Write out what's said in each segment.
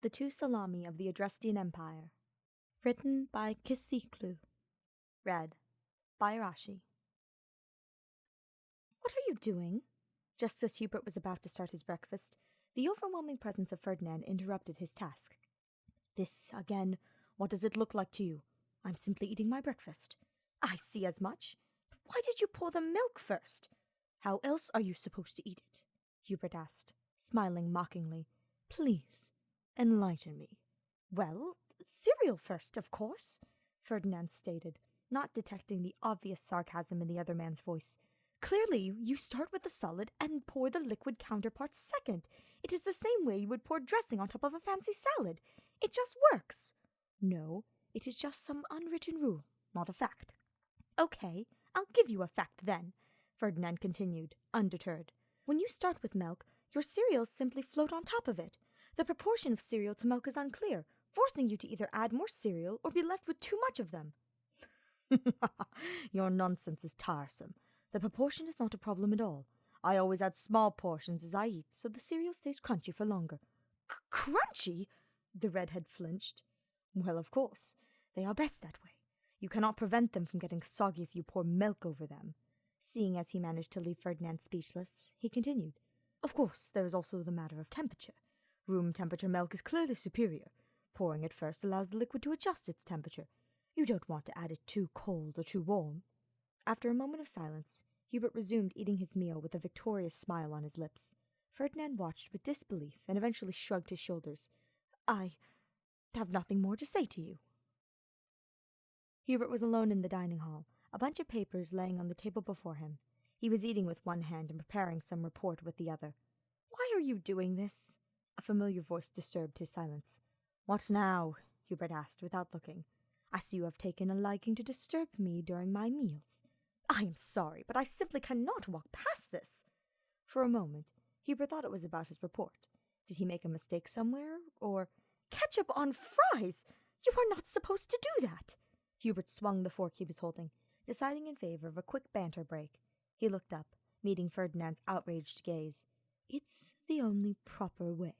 The Two Salami of the Adrestian Empire. Written by Kisiklu. Read by Arashi. What are you doing? Just as Hubert was about to start his breakfast, the overwhelming presence of Ferdinand interrupted his task. This, again, what does it look like to you? I'm simply eating my breakfast. I see as much. But why did you pour the milk first? How else are you supposed to eat it? Hubert asked, smiling mockingly. Please, enlighten me. Well, cereal first, of course, Ferdinand stated, not detecting the obvious sarcasm in the other man's voice. Clearly, you start with the solid and pour the liquid counterpart second. It is the same way you would pour dressing on top of a fancy salad. It just works. No, it is just some unwritten rule, not a fact. Okay, I'll give you a fact then, Ferdinand continued, undeterred. When you start with milk, your cereals simply float on top of it. The proportion of cereal to milk is unclear, forcing you to either add more cereal or be left with too much of them. Your nonsense is tiresome. The proportion is not a problem at all. I always add small portions as I eat, so the cereal stays crunchy for longer. Crunchy? The redhead flinched. Well, of course. They are best that way. You cannot prevent them from getting soggy if you pour milk over them. Seeing as he managed to leave Ferdinand speechless, he continued. Of course, there is also the matter of temperature. Room temperature milk is clearly superior. Pouring it first allows the liquid to adjust its temperature. You don't want to add it too cold or too warm. After a moment of silence, Hubert resumed eating his meal with a victorious smile on his lips. Ferdinand watched with disbelief and eventually shrugged his shoulders. I have nothing more to say to you. Hubert was alone in the dining hall, a bunch of papers laying on the table before him. He was eating with one hand and preparing some report with the other. Why are you doing this? A familiar voice disturbed his silence. What now? Hubert asked without looking. I see you have taken a liking to disturb me during my meals. I am sorry, but I simply cannot walk past this. For a moment, Hubert thought it was about his report. Did he make a mistake somewhere? Or, ketchup on fries! You are not supposed to do that! Hubert swung the fork he was holding, deciding in favor of a quick banter break. He looked up, meeting Ferdinand's outraged gaze. It's the only proper way,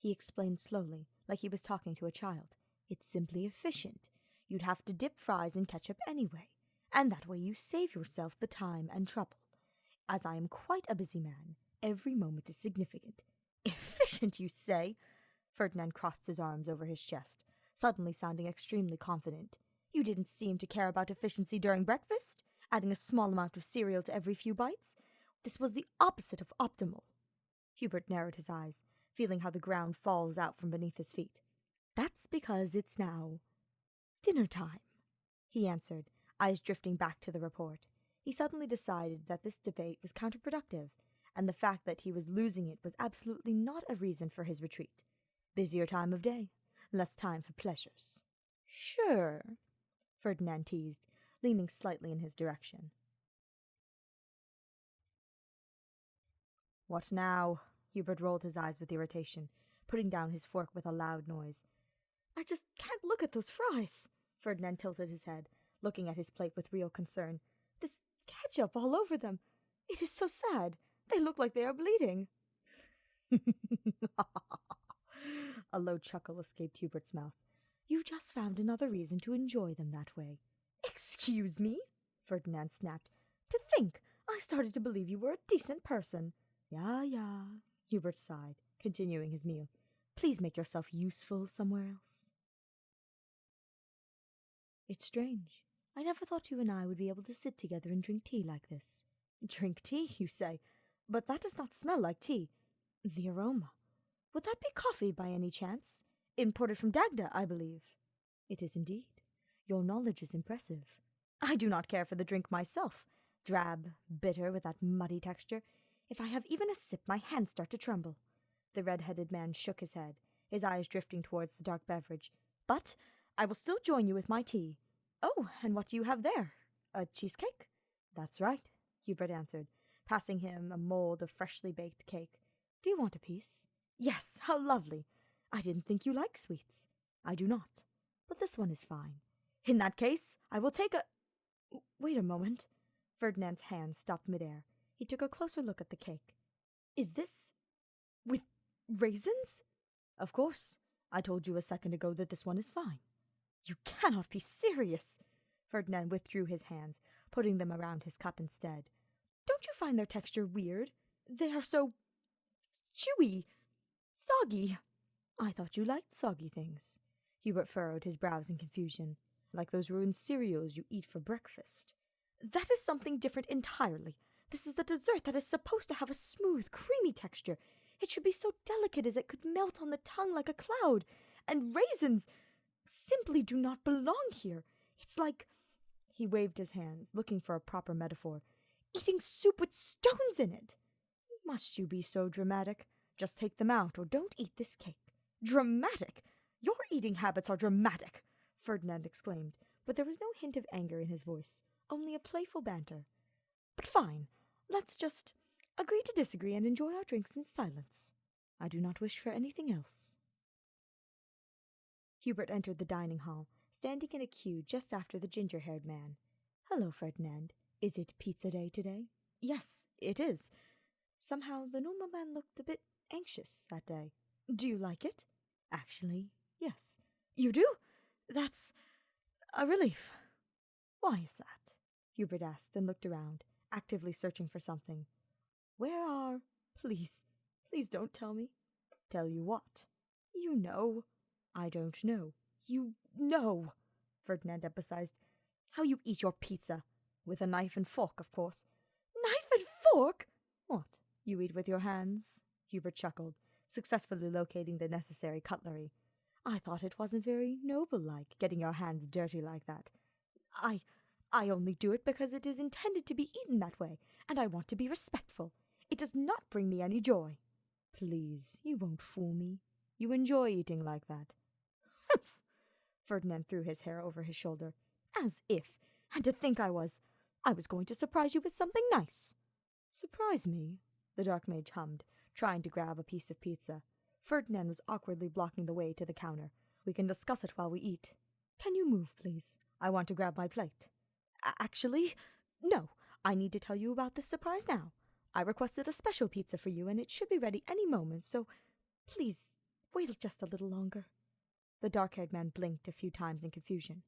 he explained slowly, like he was talking to a child. It's simply efficient. You'd have to dip fries in ketchup anyway, and that way you save yourself the time and trouble. As I am quite a busy man, every moment is significant. Efficient, you say? Ferdinand crossed his arms over his chest, suddenly sounding extremely confident. You didn't seem to care about efficiency during breakfast, adding a small amount of cereal to every few bites. This was the opposite of optimal. Hubert narrowed his eyes, feeling how the ground falls out from beneath his feet. That's because it's now dinner time, he answered, eyes drifting back to the report. He suddenly decided that this debate was counterproductive, and the fact that he was losing it was absolutely not a reason for his retreat. Busier time of day, less time for pleasures. Sure, Ferdinand teased, leaning slightly in his direction. What now? Hubert rolled his eyes with irritation, putting down his fork with a loud noise. I just can't look at those fries. Ferdinand tilted his head, looking at his plate with real concern. This ketchup all over them. It is so sad. They look like they are bleeding. A low chuckle escaped Hubert's mouth. You just found another reason to enjoy them that way. Excuse me? Ferdinand snapped. To think, I started to believe you were a decent person. Yeah, Hubert sighed, continuing his meal. Please make yourself useful somewhere else. It's strange. I never thought you and I would be able to sit together and drink tea like this. Drink tea, you say? But that does not smell like tea. The aroma. Would that be coffee by any chance? Imported from Dagda, I believe. It is indeed. Your knowledge is impressive. I do not care for the drink myself. Drab, bitter, with that muddy texture. If I have even a sip, my hands start to tremble. The red-headed man shook his head, his eyes drifting towards the dark beverage. But I will still join you with my tea. Oh, and what do you have there? A cheesecake? That's right, Hubert answered, passing him a mold of freshly baked cake. Do you want a piece? Yes, how lovely. I didn't think you liked sweets. I do not, but this one is fine. In that case, I will take a... Wait a moment. Ferdinand's hand stopped midair. He took a closer look at the cake. Is this with raisins? Of course. I told you a second ago that this one is fine. You cannot be serious. Ferdinand withdrew his hands, putting them around his cup instead. Don't you find their texture weird? They are so chewy, soggy. I thought you liked soggy things. Hubert furrowed his brows in confusion. Like those ruined cereals you eat for breakfast. That is something different entirely. This is the dessert that is supposed to have a smooth, creamy texture. It should be so delicate as it could melt on the tongue like a cloud. And raisins simply do not belong here. It's like... He waved his hands, looking for a proper metaphor. Eating soup with stones in it. Must you be so dramatic? Just take them out or don't eat this cake. Dramatic? Your eating habits are dramatic, Ferdinand exclaimed, but there was no hint of anger in his voice, only a playful banter. But fine, let's just agree to disagree and enjoy our drinks in silence. I do not wish for anything else. Hubert entered the dining hall, standing in a queue just after the ginger-haired man. Hello, Ferdinand. Is it pizza day today? Yes, it is. Somehow the normal man looked a bit anxious that day. Do you like it? Actually, yes. You do? That's a relief. Why is that? Hubert asked and looked around, actively searching for something. Where are... Please don't tell me. Tell you what? You know. I don't know. You know, Ferdinand emphasized. How you eat your pizza. With a knife and fork, of course. Knife and fork? What? You eat with your hands? Hubert chuckled, successfully locating the necessary cutlery. I thought it wasn't very noble-like, getting your hands dirty like that. I only do it because it is intended to be eaten that way, and I want to be respectful. It does not bring me any joy. Please, you won't fool me. You enjoy eating like that. Humph! Ferdinand threw his hair over his shoulder. As if. And to think I was going to surprise you with something nice. Surprise me? The dark mage hummed, trying to grab a piece of pizza. Ferdinand was awkwardly blocking the way to the counter. We can discuss it while we eat. Can you move, please? I want to grab my plate. Actually, no. I need to tell you about this surprise now. I requested a special pizza for you, and it should be ready any moment, so please wait just a little longer. The dark-haired man blinked a few times in confusion.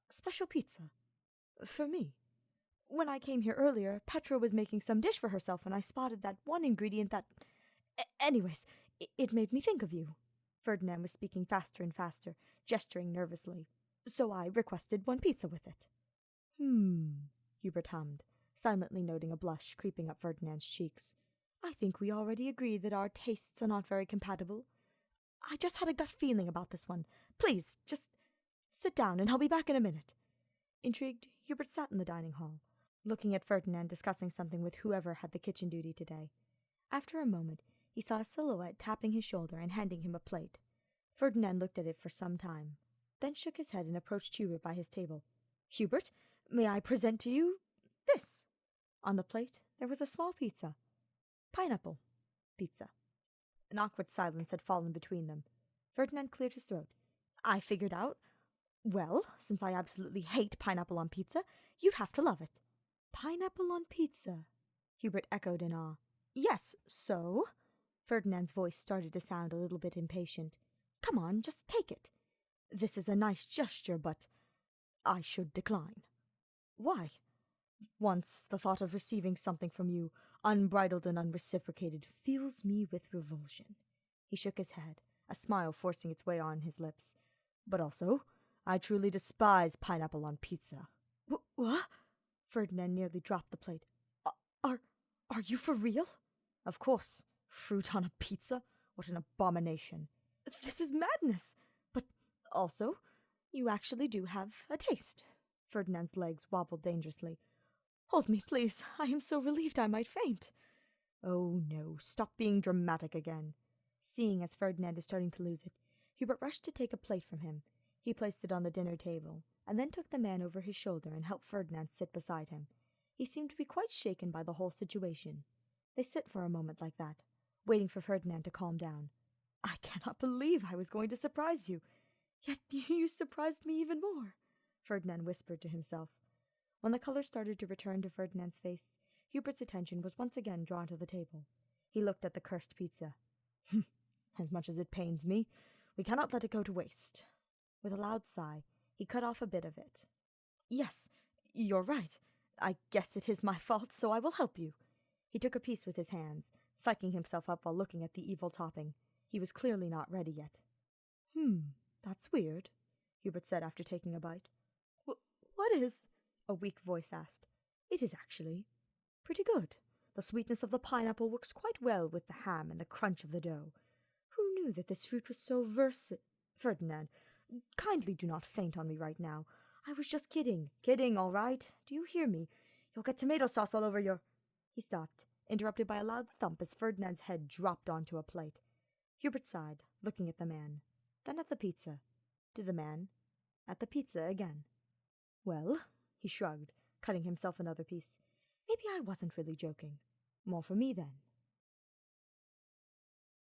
Special pizza? For me? When I came here earlier, Petra was making some dish for herself, and I spotted that one ingredient that... Anyways, it made me think of you. Ferdinand was speaking faster and faster, gesturing nervously. So I requested one pizza with it. Hubert hummed, silently noting a blush creeping up Ferdinand's cheeks. I think we already agreed that our tastes are not very compatible. I just had a gut feeling about this one. Please, just sit down and I'll be back in a minute. Intrigued, Hubert sat in the dining hall, looking at Ferdinand discussing something with whoever had the kitchen duty today. After a moment, he saw a silhouette tapping his shoulder and handing him a plate. Ferdinand looked at it for some time, then shook his head and approached Hubert by his table. Hubert, may I present to you this? On the plate, there was a small pizza. Pineapple pizza. An awkward silence had fallen between them. Ferdinand cleared his throat. I figured out. Well, since I absolutely hate pineapple on pizza, you'd have to love it. Pineapple on pizza? Hubert echoed in awe. Yes, so? Ferdinand's voice started to sound a little bit impatient. Come on, just take it. This is a nice gesture, but I should decline. Why? Once the thought of receiving something from you, unbridled and unreciprocated, fills me with revulsion. He shook his head, a smile forcing its way on his lips. But also, I truly despise pineapple on pizza. What? Ferdinand nearly dropped the plate. Are you for real? Of course. Fruit on a pizza? What an abomination. This is madness. But also, you actually do have a taste. Ferdinand's legs wobbled dangerously. Hold me, please. I am so relieved I might faint. Oh, no. Stop being dramatic again. Seeing as Ferdinand is starting to lose it, Hubert rushed to take a plate from him. He placed it on the dinner table, and then took the man over his shoulder and helped Ferdinand sit beside him. He seemed to be quite shaken by the whole situation. They sit for a moment like that, waiting for Ferdinand to calm down. I cannot believe I was going to surprise you. Yet you surprised me even more, Ferdinand whispered to himself. When the color started to return to Ferdinand's face, Hubert's attention was once again drawn to the table. He looked at the cursed pizza. As much as it pains me, We cannot let it go to waste. With a loud sigh, he cut off a bit of it. Yes, you're right. I guess it is my fault, so I will help you. He took a piece with his hands, psyching himself up while looking at the evil topping. He was clearly not ready yet. That's weird, Hubert said after taking a bite. What is? A weak voice asked. It is actually pretty good. The sweetness of the pineapple works quite well with the ham and the crunch of the dough. Who knew that this fruit was so Ferdinand, kindly do not faint on me right now. I was just kidding. Kidding, all right? Do you hear me? You'll get tomato sauce all over your... He stopped, interrupted by a loud thump as Ferdinand's head dropped onto a plate. Hubert sighed, looking at the man, then at the pizza, to the man, at the pizza again. Well, he shrugged, cutting himself another piece. Maybe I wasn't really joking. More for me, then.